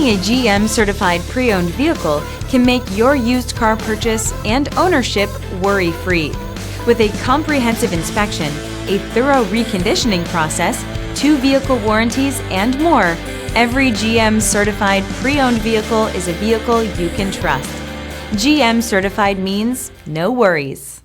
Having a GM-certified pre-owned vehicle can make your used car purchase and ownership worry-free. With a comprehensive inspection, a thorough reconditioning process, 2 vehicle warranties, and more, every GM-certified pre-owned vehicle is a vehicle you can trust. GM-certified means no worries.